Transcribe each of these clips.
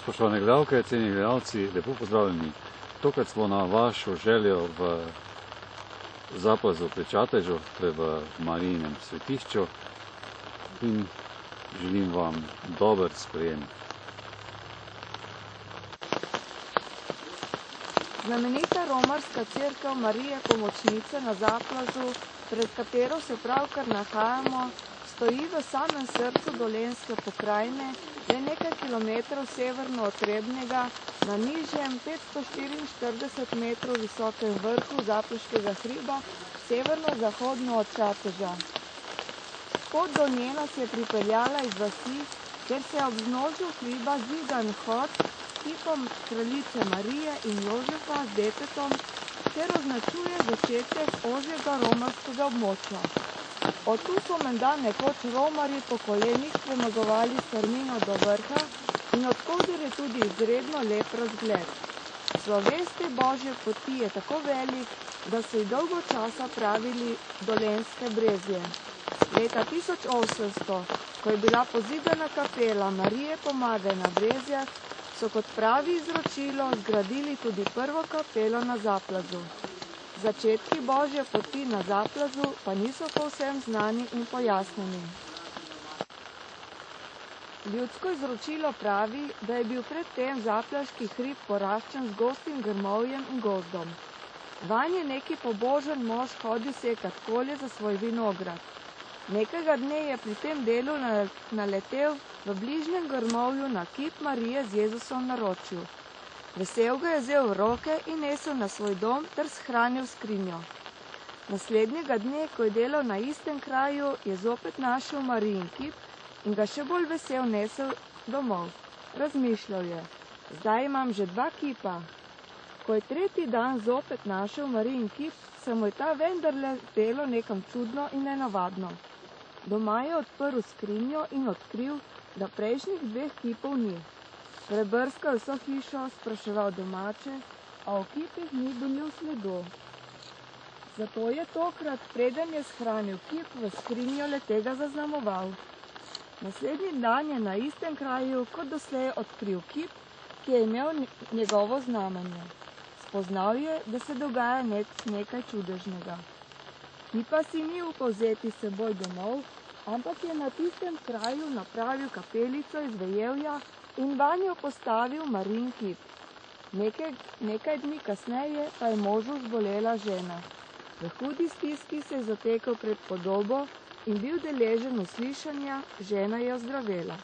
Spoštovane gledalke, cenjeni gledalci, lepo pozdravljeni. Tokrat smo na vašo željo v Zaplazu pri Čatežu, to je v Marijinem svetišču, in želim vam dober sprejem. Znamenita romarska cerkev Marije Pomočnice na Zaplazu, pred katero se pravkar nahajamo, stoji v samem srcu Dolenjske pokrajine, le nekaj kilometrov severno od Trebnjega, na nižjem 544 metrov visokem vrhu Zapleškega hriba, severno-zahodno od Čateža. Pot do nje nas je pripeljala iz vasi, kjer se ob vznožju hriba zidan hod s kipom kraljice Marije in Jožefa z detetom, ter označuje začetek ožjega romarskega območja. Od tu so menda nekoč romarji po kolenih premagovali strmino do vrha in odkoder je tudi izredno lep razgled. Sloves te Božje poti je tako velik, da so ji dolgo časa pravili Dolenjske brezje. Leta 1800, ko je bila pozidana kapela Marije Pomagaj na Brezjah, so kot pravi izročilo zgradili tudi prvo kapelo na Zaplazu. Začetki Božje poti na Zaplazu pa niso povsem znani in pojasnjeni. Ljudsko izročilo pravi, da je bil predtem Zaplaški hrib poraščen z gostim grmovjem in gozdom. Vanj je neki pobožen mož hodil sekat kolje za svoj vinograd. Nekega dne je pri tem delu naletel v bližnjem grmovju na kip Marije z Jezusom na naročju. Vesel ga je vzel v roke in nesel na svoj dom ter shranil skrinjo. Naslednjega dne, ko je delal na istem kraju, je zopet našel Marijin kip in ga še bolj vesel nesel domov. Razmišljal je, zdaj imam že 2 kipa. Ko je tretji dan zopet našel Marijin kip, se mu je ta vendarle zdelo nekam čudno in nenavadno. Doma je odprl skrinjo in odkril, da prejšnjih 2 kipov ni. Prebrskal vso hišo, spraševal domače, a o kipih ni bilo sledu. Zato je tokrat, preden je shranil kip, v skrinjo le-tega zaznamoval. Naslednji dan je na istem kraju kot doslej odkril kip, ki je imel njegovo znamenje. Spoznal je, da se dogaja nekaj čudežnega. Kipa si ni upal vzeti s seboj domov, ampak je na tistem kraju napravil kapelico iz vejevja in vanjo postavil Marijin kip. Nekaj dni kasneje pa je možu zbolela žena. V hudi stiski se je zatekel pred podobo in bil deležen uslišanja, žena je ozdravela.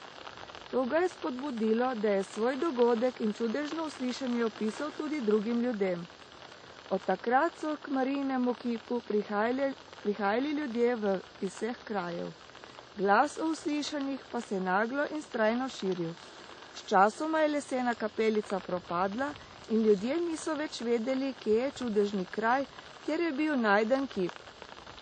To ga je spodbudilo, da je svoj dogodek in čudežno uslišanje opisal tudi drugim ljudem. Od takrat so k Marijinemu kipu prihajali ljudje iz vseh krajev. Glas o uslišanjih pa se je naglo in vztrajno širil. Sčasoma je lesena kapelica propadla in ljudje niso več vedeli, kje je čudežni kraj, kjer je bil najden kip.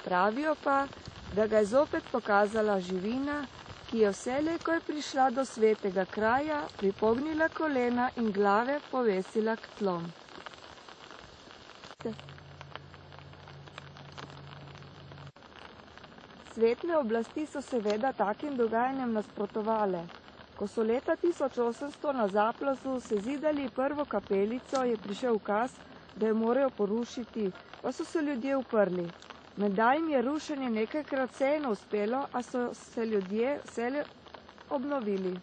Pravijo pa, da ga je zopet pokazala živina, ki je vselej, ko je prišla do svetega kraja, pripognila kolena in glave povesila k tlom. Svetne oblasti so seveda takim dogajanjem nasprotovale. Ko so leta 1800 na Zaplazu sezidali prvo kapelico, je prišel ukaz, da jo morajo porušiti, pa so se ljudje uprli. Menda jim je rušenje nekajkrat vseeno uspelo, a so se ljudje vselej obnovili.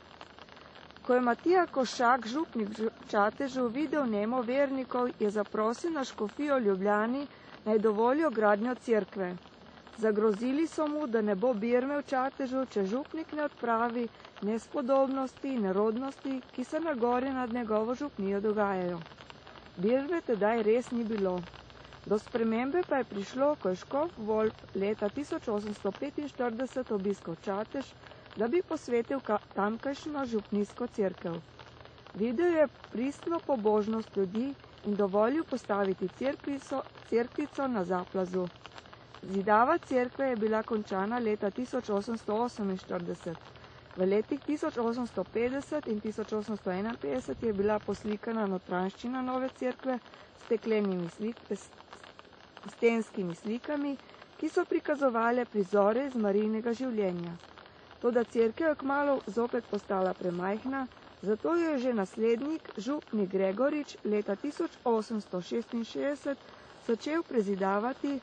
Ko je Matija Košak, župnik v Čatežu, videl nemo vernikov, je zaprosil na škofijo v Ljubljani, naj dovolijo gradnjo cerkve. Zagrozili so mu, da ne bo birme v Čatežu, če župnik ne odpravi nespodobnosti in nerodnosti, ki se na gori nad njegovo župnijo dogajajo. Birme tedaj res ni bilo. Do spremembe pa je prišlo, ko je škof Volf leta 1845 obiskal Čatež, da bi posvetil tamkajšnjo župnijsko cerkev. Videl je pristno pobožnost ljudi in dovolil postaviti cerkvico na Zaplazu. Zidava cerkve je bila končana leta 1848. V letih 1850 in 1851 je bila poslikana notranjščina nove cerkve s steklenimi stenskimi slikami, ki so prikazovale prizore iz Marijinega življenja. Toda cerkev je kmalu zopet postala premajhna, Zato je že naslednik, župnik Gregorič, leta 1866 začel prezidavati,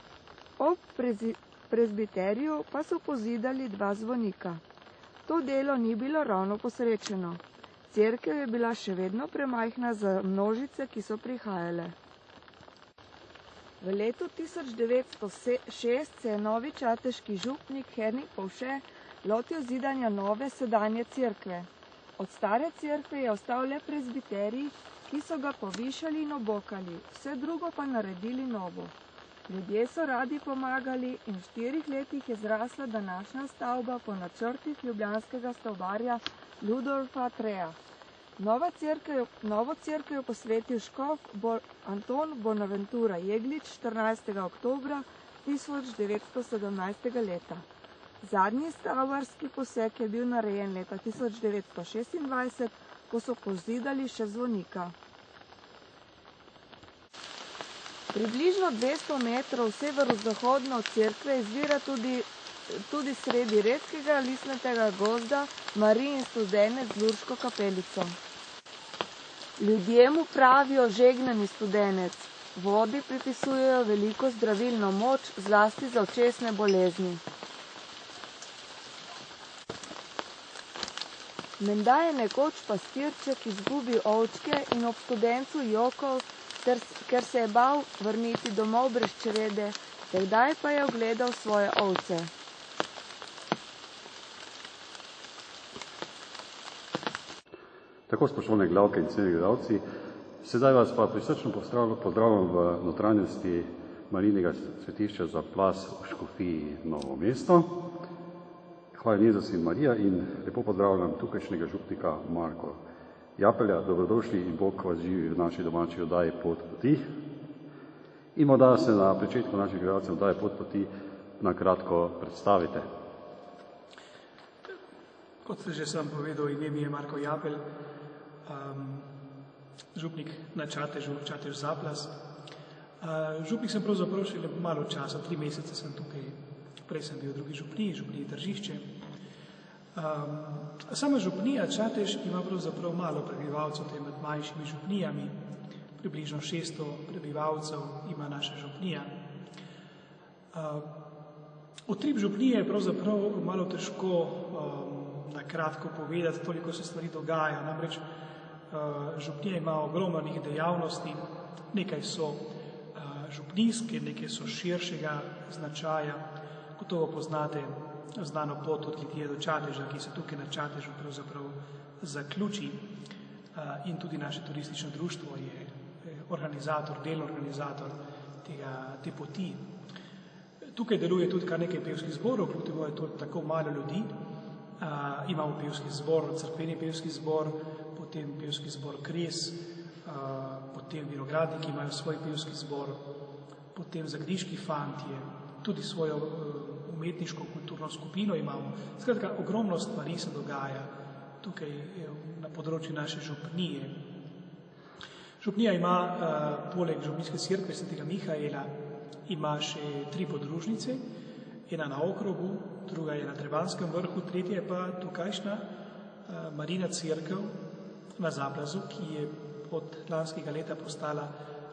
ob prezbiteriju pa so pozidali 2 zvonika. To delo ni bilo ravno posrečeno. Cerkev je bila še vedno premajhna za množice, ki so prihajale. V letu 1906 se je novi čateški župnik Hernik Povše lotil zidanja nove sedanje cerkve. Od stare cerkve je ostal le prezbiterij, ki so ga povišali in obokali, vse drugo pa naredili novo. Ljudje so radi pomagali in v 4 letih je zrasla današnja stavba po načrtih ljubljanskega stavbarja Ludolfa Treja. Novo cerkev je posvetil škof Anton Bonaventura Jeglič 14. oktobra 1917. leta. Zadnji stavbarski poseg je bil narejen leta 1926, ko so pozidali še zvonika. Približno 200 metrov severozahodno od cerkve izvira tudi sredi redkega listnatega gozda Marijin studenec z Lurško kapelico. Ljudje mu pravijo žegnani studenec. Vodi pripisujejo veliko zdravilno moč, zlasti za očesne bolezni. Menda je nekoč pastirček izgubil ovčke in ob studencu jokal, ker se je bal vrniti domov brez črede, tedaj pa je ogledal svoje ovce. Tako, spoštovane gledalke in cenjeni gledalci, sedaj vas pa prisrčno pozdravljam v notranjosti Marijinega svetišča za Plas v Škofiji Novo mesto. Hvala Jezus in Marija in lepo pozdravljam tukajšnjega župnika Marko Japelja. Dobrodošli in Bog vas živi v naši domači oddaji Pot poti. In morda se na začetku naših gledalcev oddaje Pot poti na kratko predstavite. Kot ste že sam povedal, ime mi je Marko Japelj, župnik na Čatežu, Čatež Zaplas. Župnik sem pravzaprav šele malo časa, 3 mesece sem tukaj, prej sem bil v drugi župniji Tržišče. Sama župnija Čatež ima pravzaprav malo prebivalcev, to je med manjšimi župnijami, približno 600 prebivalcev ima naša župnija. Utrip župnije je pravzaprav malo težko na kratko povedati, toliko se stvari dogaja. Namreč župnija ima ogromno dejavnosti, nekaj so župnijske, nekaj so širšega značaja. Gotovo poznate znano pot od Litije do Čateža, ki se tukaj na Čatežu pravzaprav zaključi, in tudi naše turistično društvo je delni organizator te poti. Tukaj deluje tudi kar nekaj pevskih zborov, kljub temu je to tako malo ljudi. Imamo pevski zbor, cerkveni pevski zbor, potem pevski zbor Kres, potem vinogradniki imajo svoj pevski zbor, potem Zagriški fantje, tudi svojo umetniško kulturno skupino imamo. Skratka, ogromno stvari se dogaja tukaj na področju naše župnije. Župnija ima poleg župnijske cerkve svetega Mihaela ima še 3 podružnice, ena na Okrogu, druga je na Trebanskem vrhu, tretja je pa tukajšnja Marijina cerkev na Zaplazu, ki je od lanskega leta postala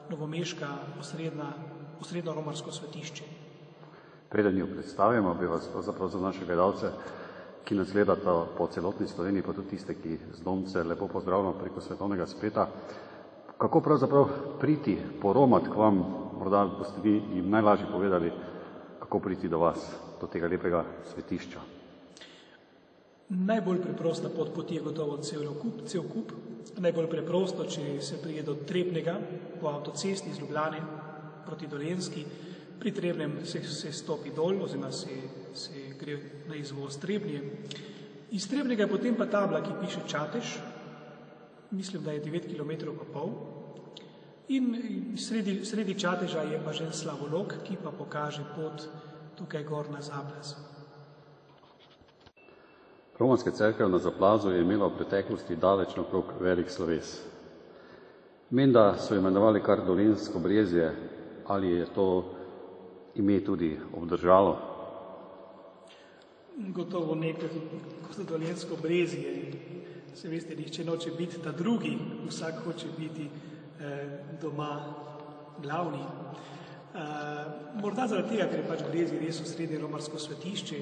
novomeška osrednjo romarsko svetišče. Preden jo predstavimo, bi vas pravzaprav za naše gledalce, ki nas gledata po celotni Sloveniji, pa tudi tiste, ki zdomce lepo pozdravljamo preko svetovnega spleta. Kako pravzaprav priti, poromati k vam, morda boste vi jim najlažje povedali, kako priti do vas, do tega lepega svetišča? Najbolj preprosta pot poti je gotovo cel kup. Najbolj preprosto, če se prije do Trebnjega po avtocesti iz Ljubljane proti Dolenjski. Pri Trebnjem se stopi dol, oziroma se gre na izvoz Trebnje. Iz Trebnjega je potem pa tabla, ki piše Čatež, mislim, da je 9,5 km. In sredi Čateža je pa že slavolok, ki pa pokaže pot tukaj gor na Zaplaz. Romanska cerkev na Zaplazu je imela v preteklosti daleč nakrog velik sloves. Menda so imenovali kar Dolenjsko Brezje, ali je to ime tudi obdržalo? Gotovo nekaj, kot Dolenjsko Brezje. Se veste, nihče noče biti ta drugi, vsak hoče biti doma glavni. Morda zaradi tega, ker je pač Brezje res osrednje romarsko svetišče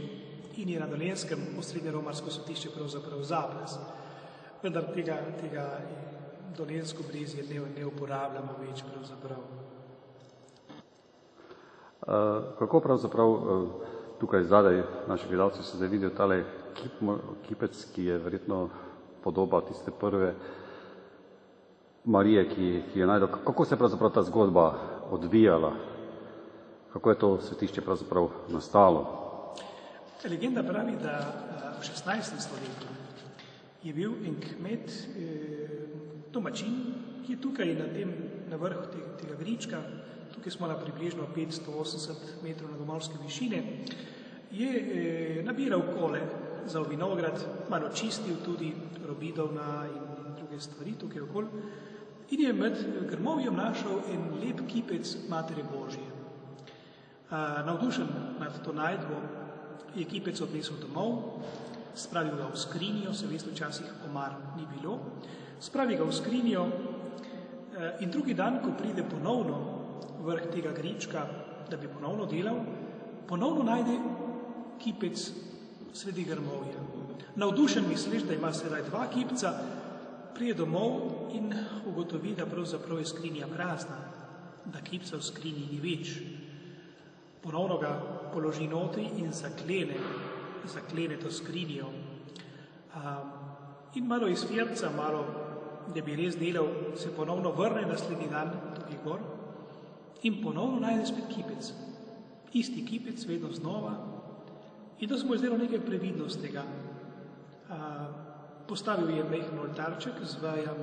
in je na Dolenjskem osrednje romarsko svetišče pravzaprav Zaplaz. Vendar tega Dolenjsko Brezje ne uporabljamo več pravzaprav. Kako pravzaprav tukaj zadaj naši gledalci se zdaj vidijo tale kipec, ki je verjetno podoba tiste prve Marije, ki je najdel. Kako se je pravzaprav ta zgodba odvijala? Kako je to svetišče pravzaprav nastalo? Legenda pravi, da v 16. stoletju je bil en kmet, domačin, ki je tukaj na vrhu tega grička, tukaj smo na približno 580 metrov nadmorske višine, je nabiral kole za vinograd, malo čistil tudi robidovna in druge stvari tukaj okoli in je med grmovjem našel en lep kipec Matere Božje. Navdušen nad to najdbo je kipec odnesel domov, spravil ga v skrinjo, se veste, včasih omar ni bilo, spravi ga v skrinjo in drugi dan, ko pride ponovno vrh tega grička, da bi ponovno delal, ponovno najde kipec sredi grmovja. Navdušen misliš, da ima sedaj dva kipca, prije domov in ugotovi, da pravzaprav je skrinja prazna, da kipca v skrinji ni več. Ponovno ga položi notri in zaklene to skrinjo. In malo iz firca, malo, da bi res delal, se ponovno vrne naslednji dan tukaj gor in ponovno najde spet kipec. Isti kipec, vedno znova. In to se mu je zdelo nekaj previdnostnega. Postavil je majhen oltarček z vejam,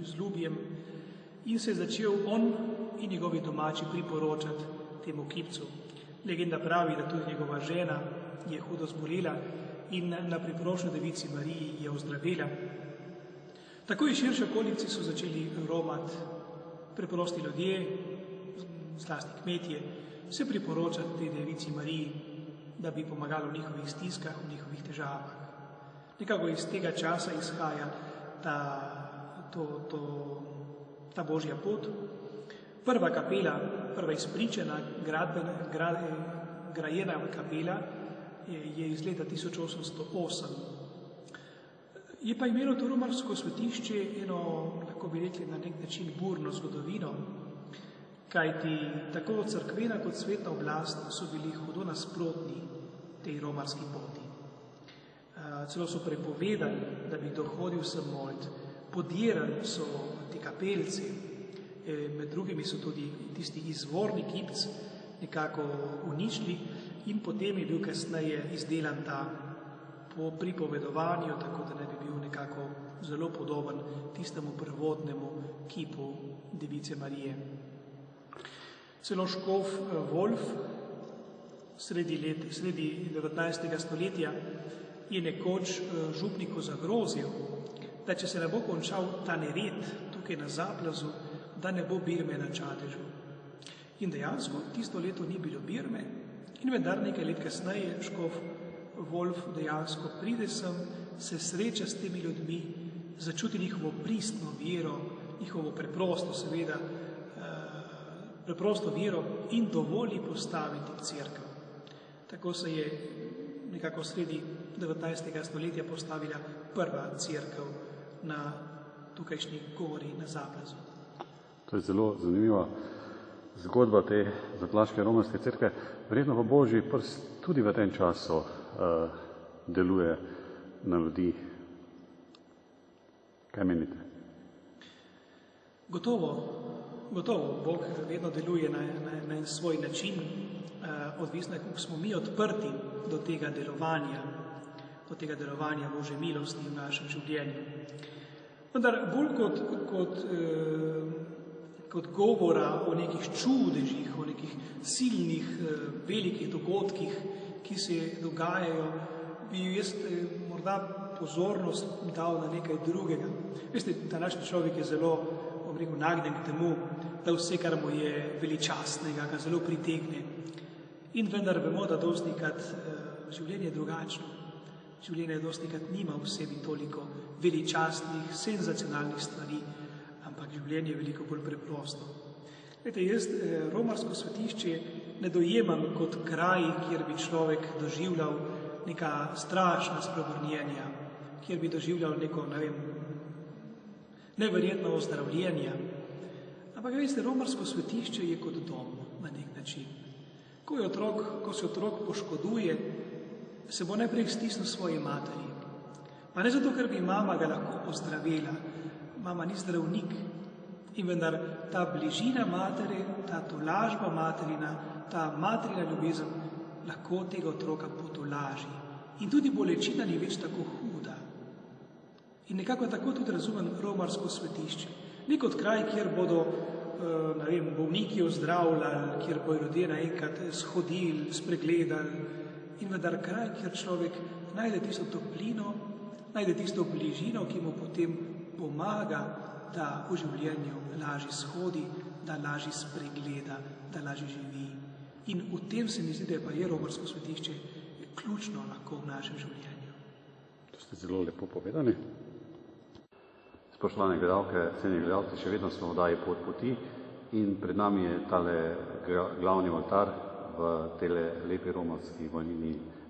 z ljubjem in se je začel on in njegovi domači priporočati temu kipcu. Legenda pravi, da tudi njegova žena je hudo zbolela in na priporočilo Devici Mariji je ozdravela. Takoj širše okolici so začeli romati preprosti ljudje, zlasti kmetje, se priporočati tej Devici Mariji, da bi pomagalo v njihovih stiskah, v njihovih težavah. Nekako iz tega časa izhaja ta Božja pot. Prva kapela, prva izpričana grajena kapela je iz leta 1808. Je pa imelo to romarsko svetišče eno, lahko bi rekli, na nek način burno zgodovino, kajti tako cerkvena kot svetna oblast so bili hudo nasprotni tej romarski poti. Celo so prepovedali, da bi kdo hodil sem molit. Podirali so te kapelce, med drugimi so tudi tisti izvorni kipc nekako uničili in potem je bil kasneje izdelan ta po pripovedovanju, tako da ne bi bil nekako zelo podoben tistemu prvotnemu kipu Device Marije. Celo škof Wolf sredi 19. stoletja je nekoč župniku zagrozil, da če se ne bo končal ta nered tukaj na Zaplazu, da ne bo birme na Čatežu. In dejansko tisto leto ni bilo birme in vendar nekaj let kasneje škof Wolf dejansko pride sem, se sreča s temi ljudmi, začuti njihovo pristno vero, njihovo preprosto seveda, preprosto vero in dovoli postaviti cerkev. Tako se je nekako sredi 19. stoletja postavila prva cerkev na tukajšnji gori na Zaplazu. To je zelo zanimiva zgodba te zaplaške romarske cerkve. Verjetno pa Božji prst tudi v tem času deluje na ljudi. Kaj menite? Gotovo Bog vedno deluje na en svoj način, odvisno je, kako smo mi odprti do tega delovanja Božje milosti v našem življenju. Vendar bolj kot govora o nekih čudežih, o nekih silnih, velikih dogodkih, ki se dogajajo, bi jaz morda pozornost dal na nekaj drugega. Veste, današnji človek je zelo, nagnjen k temu, da vse, kar mu je veličastnega, ga zelo pritegne. In vendar vemo, da dostikrat življenje je drugačno. Življenje dostikrat nima v sebi toliko veličastnih, senzacionalnih stvari, ampak življenje je veliko bolj preprosto. Glede, jaz romarsko svetišče ne dojemam kot kraj, kjer bi človek doživljal neka strašna spreobrnjenja, kjer bi doživljal neko, neverjetno ozdravljenje. Ampak veste, romarsko svetišče je kot dom na nek način. Ko se otrok poškoduje, se bo najprej stisnil svoji materi. Pa ne zato, ker bi mama ga lahko ozdravila. Mama ni zdravnik. In vendar ta bližina matere, ta tolažba materina, ta materina ljubezen lahko tega otroka potolaži. In tudi bolečina ni več tako huda. In nekako tako tudi razumem romarsko svetišče. Ni kot kraj, kjer bodo bolniki ozdravljali, kjer bodo ljudje naenkrat shodili, spregledali. In vendar kraj, kjer človek najde tisto toplino, najde tisto bližino, ki mu potem pomaga, da v življenju lažje shodi, da lažje spregleda, da lažje živi. In v tem se mi zdi, da pa je romarsko svetišče ključno lahko v našem življenju. To ste zelo lepo povedali. Spoštovane gledalke, cenjeni gledalci, še vedno smo v oddaji Pot poti in pred nami je tale glavni oltar v tele lepi romarski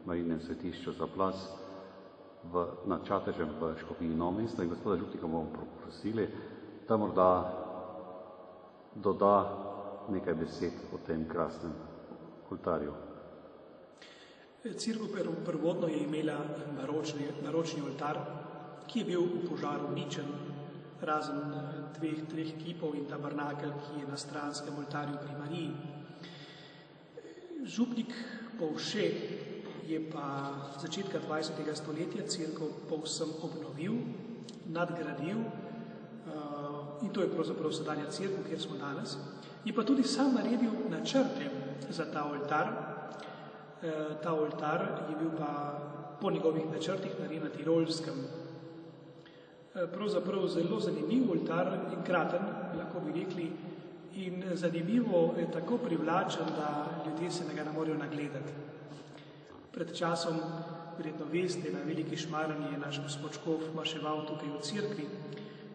Marijinem svetišču Zaplas nad Čatežem v Škofiji Novo Mesto. In gospoda Župnika bomo prosili, da morda doda nekaj besed o tem krasnem oltarju. Cerkev prvotno je imela naročni oltar, ki je bil v požaru uničen, razen treh kipov in tabernakelj, ki je na stranskem oltarju pri Mariji. Župnik Povše je pa začetka 20. stoletja cerkev povsem obnovil, nadgradil, in to je pravzaprav sedanja cerkev, kjer smo danes. Je pa tudi sam naredil načrte za ta oltar. Ta oltar je bil pa po njegovih načrtih narejen na Tirolskem. Pravzaprav zelo zanimiv oltar in kraten, lahko bi rekli, in zanimivo je tako privlačen, da ljudje se ga ne morejo nagledati. Pred časom, verjetno veste, na Veliki Šmarni je naš gospod Škof maševal tukaj v cerkvi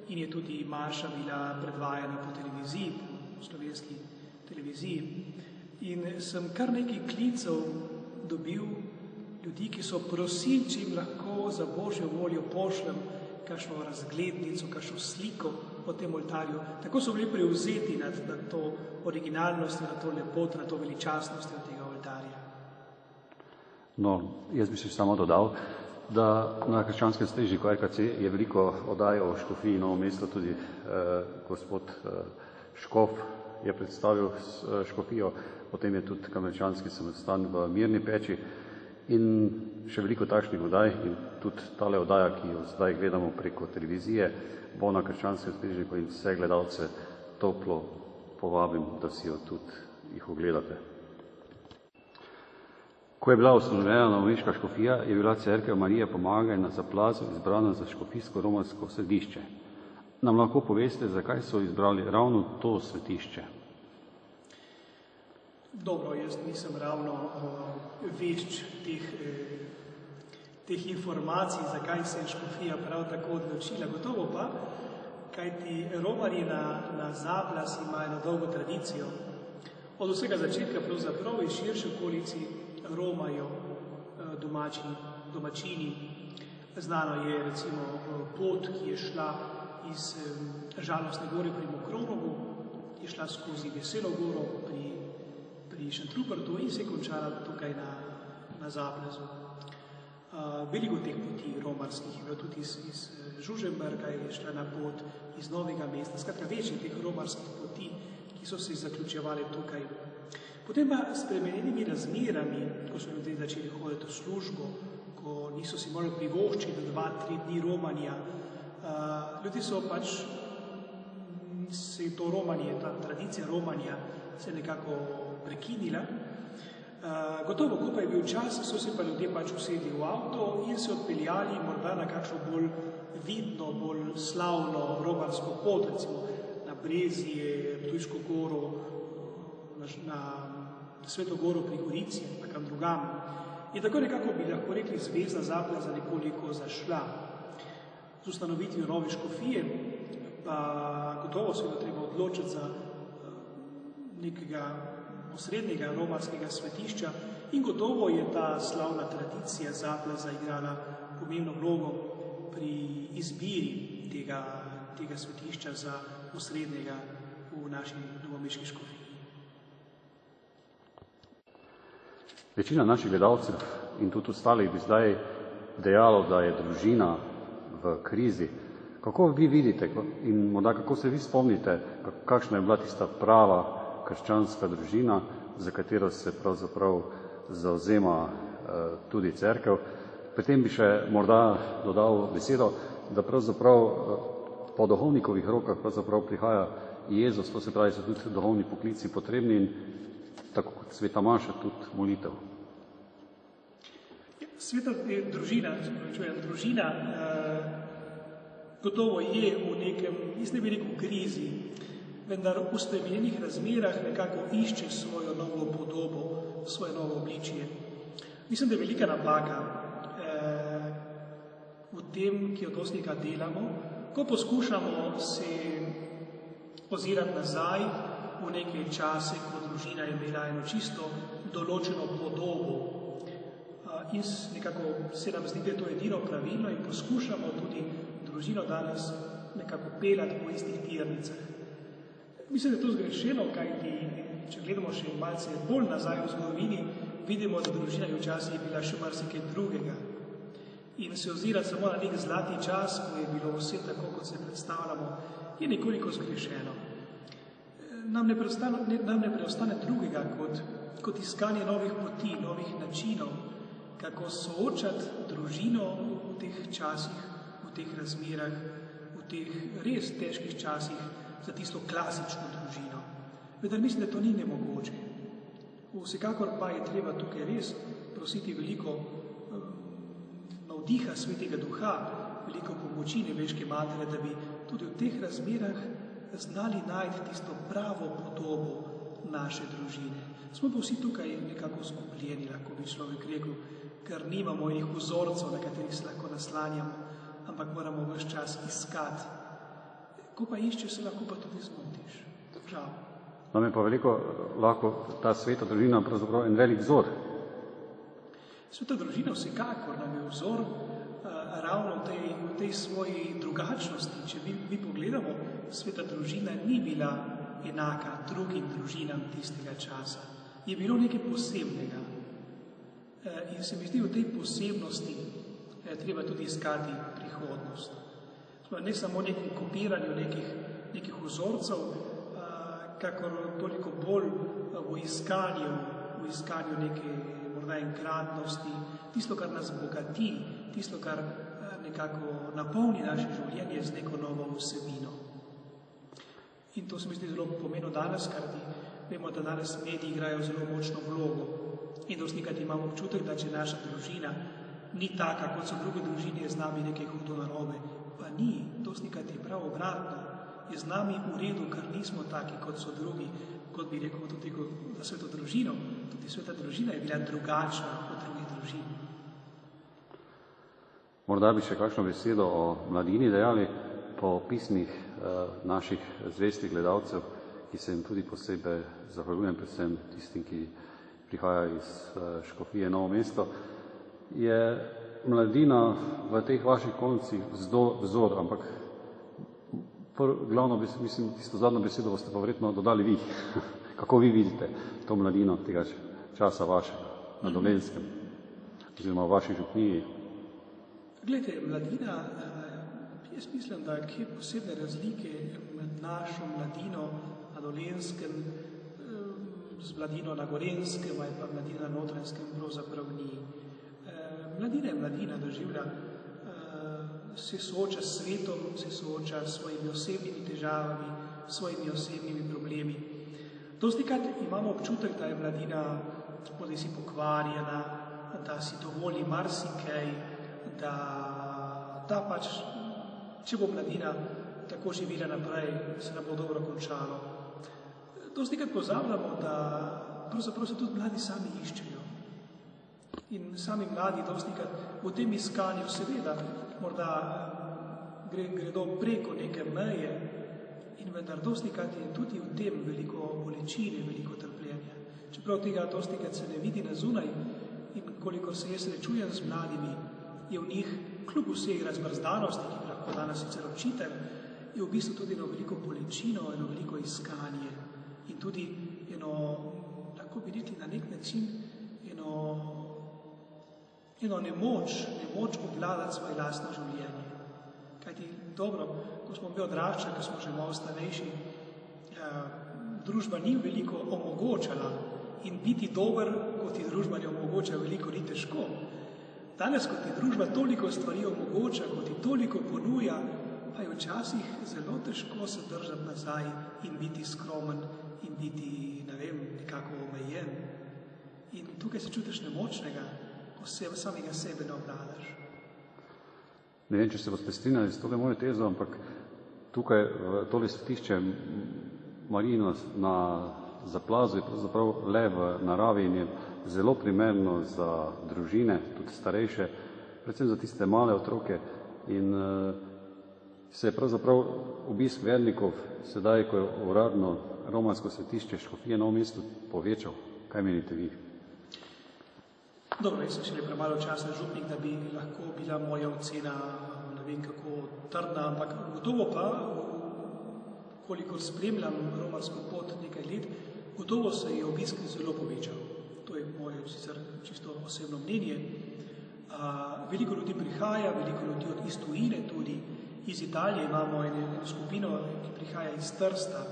in je tudi maša bila predvajana po televiziji, po slovenski televiziji. In sem kar nekaj klicev dobil ljudi, ki so prosili, če jim lahko za Božjo voljo pošljem kakšno razglednico, kakšno sliko o tem oltarju. Tako so bili prevzeti nad to originalnostjo, nad to lepoto, nad to veličastnostjo tega oltarja. No, jaz bi se samo dodal, da na krščanskem strežniku RKC je veliko oddaj o Škofiji Novo Mesto, tudi gospod Škof je predstavil Škofijo, potem je tudi Kamničanski samostan v Mirni Peči in še veliko takšnih oddaj in tudi tale oddaja, ki jo zdaj gledamo preko televizije, bo na krščanskem strežniku in vse gledalce toplo povabim, da si jo tudi jih ogledate. Ko je bila ustanovljena novomeška škofija, je bila cerkev Marije Pomagaj na Zaplazu izbrana za škofijsko romarsko središče. Nam lahko poveste, zakaj so izbrali ravno to svetišče? Dobro, jaz nisem ravno vešč teh informacij, zakaj se je škofija prav tako odločila. Gotovo pa, kajti romarji na Zaplas imajo eno dolgo tradicijo. Od vsega začetka pravzaprav iz širše okolici romajo domačini. Znano je recimo pot, ki je šla iz Žalostne gore pri Mokronovu, je šla skozi Veselo goro pri Šentrupertu in se je končala tukaj na Zaplazu. Veliko teh poti romarskih je bilo tudi iz Žužemberga, je šla na pot iz Novega mesta, skratka večje teh romarskih poti, ki so se zaključevali tukaj. Potem pa s spremenjenimi razmerami, ko so ljudje začeli hoditi v službo, ko niso si morali privoščiti 2-3 dni romanja, ljudje so pač se to romanje, ta tradicija romanja se nekako prekinila. Gotovo, ko pa je bil čas, so se pa ljudje pač usedli v avto in se odpeljali morda na kakšno bolj vidno, bolj slavno romarsko pot, recimo na Brezje, Ptujsko goro, na Sveto goro pri Gorici, na kam drugam. In tako nekako bi lahko rekli zvezda Zaplaza nekoliko zašla. z ustanovitvijo nove škofije, pa gotovo se je treba odločiti za nekega osrednjega romarskega svetišča in gotovo je ta slavna tradicija Zaplaza igrala pomembno vlogo pri izbiri tega svetišča za osrednjega v naši novomeški škofiji. Večina naših gledalcev in tudi ostalih bi zdaj dejalo, da je družina v krizi. Kako vi vidite in morda kako se vi spomnite, kakšna je bila tista prava krščanska družina, za katero se pravzaprav zavzema tudi cerkev. Potem bi še morda dodal besedo, da pravzaprav po duhovnikovih rokah pravzaprav prihaja Jezus, to se pravi, so tudi duhovni poklici potrebni in tako kot sveta maša, tudi molitev. Sveta družina gotovo je v nekem, jaz ne bi rekel krizi, vendar v spremenjenih razmerah nekako išče svojo novo podobo, svoje novo obličje. Mislim, da je velika napaka v tem, ki jo dostikrat delamo, ko poskušamo se ozirati nazaj v neke čase, ko družina je imela eno čisto določeno podobo. In nekako se nam zdi, da je to edino pravilno in poskušamo tudi družino danes nekako peljati po istih tirnicah. Mislim, da je to zgrešeno, kajti če gledamo še malce bolj nazaj v zgodovini, vidimo, da družina je včasih bila še marsikaj drugega. In se ozirati samo na nek zlati čas, ko je bilo vse tako, kot se predstavljamo, je nekoliko zgrešeno. Nam ne preostane drugega kot iskanje novih poti, novih načinov, kako soočati družino v teh časih, v teh razmerah, v teh res težkih časih za tisto klasično družino. Vendar mislim, da to ni nemogoče. Vsekakor pa je treba tukaj res prositi veliko navdiha Svetega Duha, veliko pomoči nebeške Matere, da bi tudi v teh razmerah znali najti tisto pravo podobo naše družine. Smo pa vsi tukaj nekako zgubljeni, lahko bi človek rekel, ker nimamo enih vzorcev, na katerih se lahko naslanjamo, ampak moramo ves čas iskati. Ko pa iščeš, se lahko pa tudi zmotiš. Žal. Nam je pa veliko lahko ta sveta družina pravzaprav en velik vzor. Sveta družina vsekakor nam je vzor ravno v tej svoji drugačnosti. Če mi pogledamo, sveta družina ni bila enaka drugim družinam tistega časa. Je bilo nekaj posebnega. In se mi zdi, v tej posebnosti treba tudi iskati prihodnost. Ne samo nekem kopiranju nekih vzorcev, kakor toliko bolj v iskanju neke morda enkratnosti, tisto, kar nas bogati, tisto, kar nekako napolni naše življenje z neko novo vsebino. In to se mi zdi zelo pomembno danes, ker vemo, da danes mediji igrajo zelo močno vlogo. In dostikrat imamo občutek, da če naša družina ni taka, kot so druge družine, je z nami nekaj hudo narobe. Pa ni, dostikrat je prav obratno. Je z nami v redu, ker nismo taki, kot so drugi, kot bi rekel tudi za sveto družino. Tudi sveta družina je bila drugačna od drugih družin. Morda bi še kakšno besedo o mladini dejali po pismih naših zvestih gledalcev, ki se jim tudi posebej zahvaljujem, predvsem tistim, ki prihajajo iz škofije Novo mesto. Je mladina v teh vaših koncih vzor, ampak glavno, mislim, tisto zadnjo besedo boste pa verjetno dodali vi. Kako vi vidite to mladino tega časa vašega na Dolenjskem, oziroma v vaši župniji? Glejte, mladina, jaz mislim, da kje posebne razlike med našo mladino na Dolenjskem, z mladino na Gorenskem ali pa mladina na Notranjskem pravzaprav ni. Mladina je mladina, doživlja, se sooča s svetom, se sooča s svojimi osebnimi težavami, s svojimi osebnimi problemi. Dostikrat imamo občutek, da je mladina bodisi pokvarjena, da si dovoli marsikaj, da pač, če bo mladina tako živela naprej, se nam bo dobro končalo. Dostikrat pozabljamo, da pravzaprav se tudi mladi sami iščejo. In sami mladi dostikrat v tem iskanju seveda morda gredo preko neke meje in vendar dostikrat je tudi v tem veliko bolečine, veliko trpljenja. Čeprav tega dostikrat se ne vidi na zunaj in kolikor se jaz srečujem z mladimi, je v njih kljub vseh razbrzdanosti, ki lahko danes sicer očitam, je v bistvu tudi eno veliko bolečino, eno veliko iskanje in tudi eno, lahko bi rekli na nek način, eno nemoč obvladati svoje lastno življenje. Kajti dobro, ko smo mi odraščali, ko smo že malo starejši, družba ni veliko omogočala in biti dober, ko ti družba ne omogoča veliko, ni težko. Danes, ko ti družba toliko stvari omogoča, ko ti toliko ponuja, pa je včasih zelo težko se držati nazaj in biti skromen in biti, ne vem, nekako omejen. In tukaj se čutiš nemočnega, ko samega sebe ne obvladaš. Ne vem, če se boste strinjali s tole mojo tezo, ampak tukaj v tole svetišče Marijino na Zaplazu je pravzaprav le v naravi in je zelo primerno za družine, tudi starejše, predvsem za tiste male otroke. In se je pravzaprav obisk vernikov sedaj, ko je uradno romarsko svetišče Škofije Novo mesto povečal. Kaj menite vi? Dobro, jaz sem šele premalo časa župnik, da bi lahko bila moja ocena, ne vem kako trdna, ampak gotovo pa, kolikor spremljam romarsko pot nekaj let, gotovo se je obisk zelo povečal. To je moje sicer čisto osebno mnenje. Veliko ljudi prihaja, veliko ljudi iz tujine, tudi iz Italije imamo eno skupino, ki prihaja iz Trsta.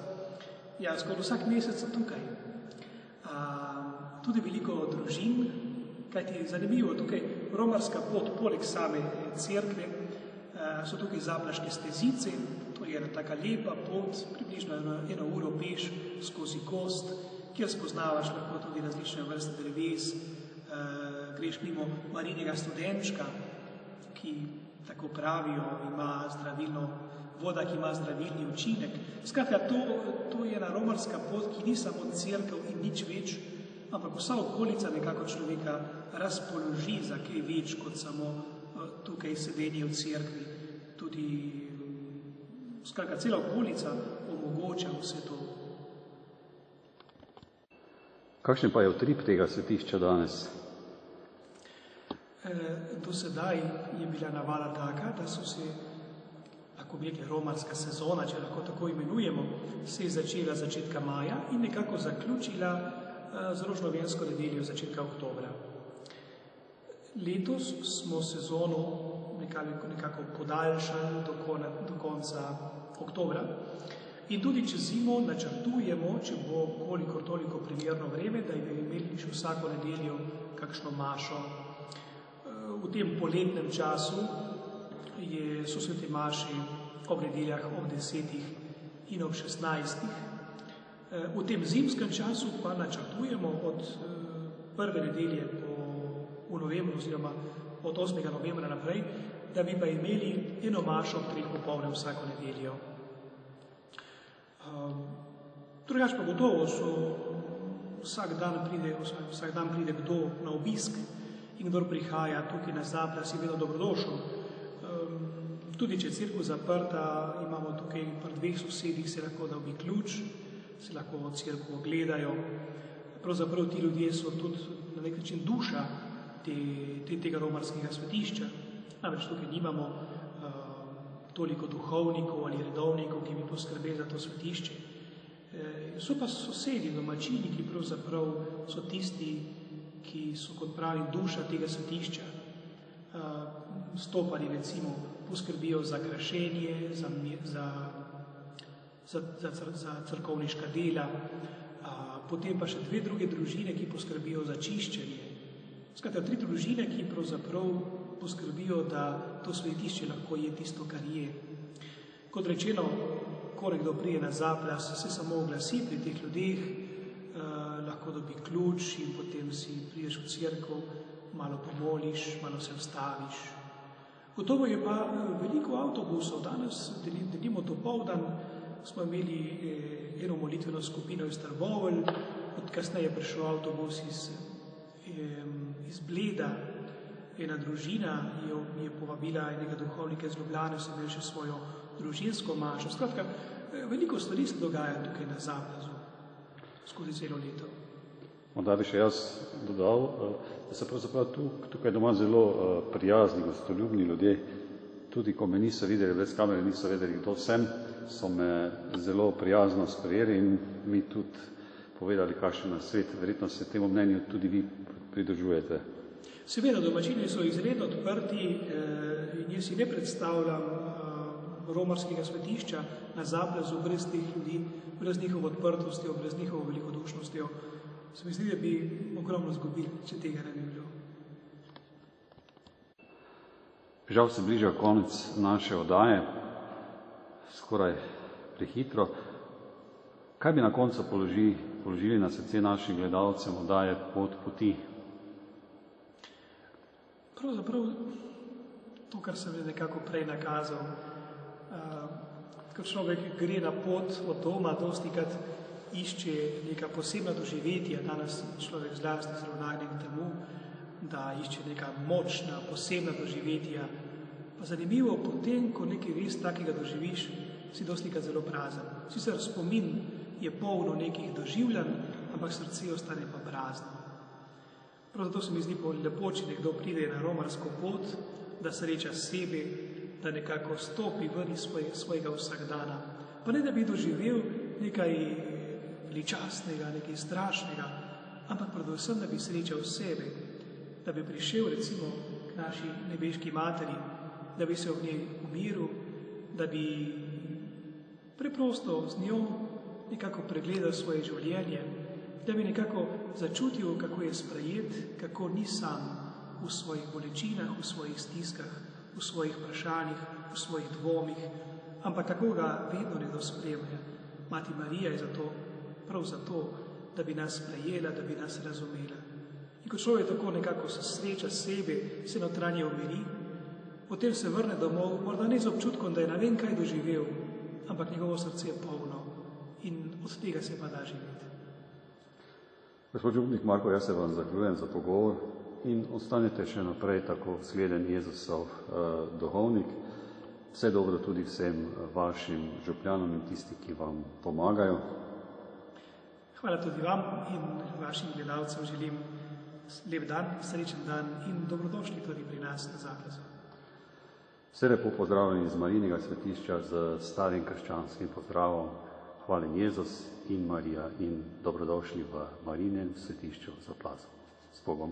Ja, skoraj vsak mesec so tukaj. Tudi veliko družin, kajti zanimivo, tukaj romarska pot, poleg same cerkve, so tukaj Zaplaške stezice, to je ena taka lepa pot, približno 1 uro peš skozi gozd, kjer spoznavaš lahko tudi različne vrste dreves, greš mimo Marijinega studenčka, ki, tako pravijo, ima zdravilno, voda, ki ima zdravilni učinek. Skratka, to je ena romarska pot, ki ni samo cerkev in nič več, ampak vsa okolica nekako človeka razpoloži za kaj več, kot samo tukaj sedenje v cerkvi. Tudi, skratka, cela okolica omogoča vse to. Kakšen pa je utrip tega svetišča danes? Do sedaj je bila navada taka, da so se, lahko bi rekli, romarska sezona, če lahko tako imenujemo, se je začela začetka maja in nekako zaključila z rožnovensko nedeljo začetka oktobra. Letos smo sezono nekako podaljšali do konca oktobra in tudi čez zimo načrtujemo, če bo kolikor toliko primerno vreme, da bi imeli še vsako nedeljo kakšno mašo. V tem poletnem času so svete maše ob nedeljah ob 10 in ob 16. V tem zimskem času pa načrtujemo od prve nedelje v novembru oziroma od 8. novembra naprej, da bi pa imeli eno mašo ob 3 popoldne vsako nedeljo. Drugače pa gotovo vsak dan pride kdo na obisk in kdor prihaja tukaj na Zaplas je vedno dobrodošel. Tudi če je cerkev zaprta, imamo tukaj pri 2 sosedih, se lahko dobi ključ, se lahko cerkev ogledajo. Pravzaprav ti ljudje so tudi na nek način duša tega romarskega svetišča. Namreč tukaj nimamo toliko duhovnikov ali redovnikov, ki bi poskrbeli za to svetišče. So pa sosedi, domačini, ki pravzaprav so tisti, ki so, kot pravim, duša tega svetišča. Stopani recimo poskrbijo za krašenje, za crkovniška dela, potem pa še 2 druge družine, ki poskrbijo za čiščenje. Skratka, 3 družine, ki pravzaprav poskrbijo, da to svetišče lahko je tisto, kar je. Kot rečeno, ko nekdo prije na Zaplas, se samo oglasi pri teh ljudeh, lahko dobi ključ in potem si prideš v cerkev, malo pomoliš, malo se vstaviš. Gotovo je pa veliko avtobusov. Danes, denimo dopoldan, smo imeli eno molitveno skupino iz Trbovelj, kasneje je prišel avtobus iz Bleda ena družina je povabila enega duhovnika iz Ljubljane, so imeli še svojo družinsko mašo. Skratka, veliko stvari se dogaja tukaj na Zaplazu skozi celo leto. Morda bi še jaz dodal, da so pravzaprav tukaj doma zelo prijazni, gostoljubni ljudje. Tudi ko me niso videli, brez kamere niso vedeli, kdo sem, so me zelo prijazno sprejeli in mi tudi povedali, kakšen nasvet. Verjetno se temu mnenju tudi vi pridružujete. Seveda, domačini so izredno odprti in jaz si ne predstavljam romarskega svetišča na Zaplazu brez teh ljudi, brez njihovo odprtostjo, brez njihovo velikodušnostjo. Se mi zdi, da bi ogromno izgubili, če tega ne bi bilo. Žal se bliža konec naše oddaje, skoraj prehitro. Kaj bi na koncu položili na srce našim gledalcem oddaje Pot poti? Pravzaprav to, kar sem nekako prej nakazal. Ko človek gre na pot od doma, dostikrat išče neka posebna doživetja. Danes človek zlasti zelo nagnjen k temu, da išče neka močna, posebna doživetja. Pa zanimivo, potem, ko nekaj res takega doživiš, si dostikrat zelo prazen. Sicer spomin je polno nekih doživljanj, ampak srce ostane pa prazno. Prav zato se mi zdi lepo, če nekdo pride na romarsko pot, da sreča sebe, da nekako stopi ven iz svojega vsakdana. Pa ne, da bi doživel nekaj veličastnega, nekaj strašnega, ampak predvsem, da bi srečal sebe, da bi prišel recimo k naši nebeški materi, da bi se v njej umiril, da bi preprosto z njo nekako pregledal svoje življenje, da bi nekako začutil, kako je sprejet, kako ni sam v svojih bolečinah, v svojih stiskah, v svojih vprašanjih, v svojih dvomih, ampak kako ga vedno nekdo spremlja. Mati Marija je zato, prav zato, da bi nas sprejela, da bi nas razumela. In ko človek tako nekako se sreča sebe, se notranje umiri, potem se vrne domov, morda ne z občutkom, da je ne vem kaj doživel, ampak njegovo srce je polno in od tega se pa da živeti. Gospod župnik Marko, jaz se vam zahvaljujem za pogovor in ostanete še naprej tako zgleden Jezusov duhovnik. Vse dobro tudi vsem vašim župljanom in tisti, ki vam pomagajo. Hvala tudi vam in vašim gledalcem želim lep dan, srečen dan in dobrodošli tudi pri nas na Zaplazu. Vse lepo pozdravljeni iz Marijinega svetišča z starim krščanskim pozdravom. Hvaljen Jezus in Marija in dobrodošli v Marijinem svetišču Zaplazu. S Bogom.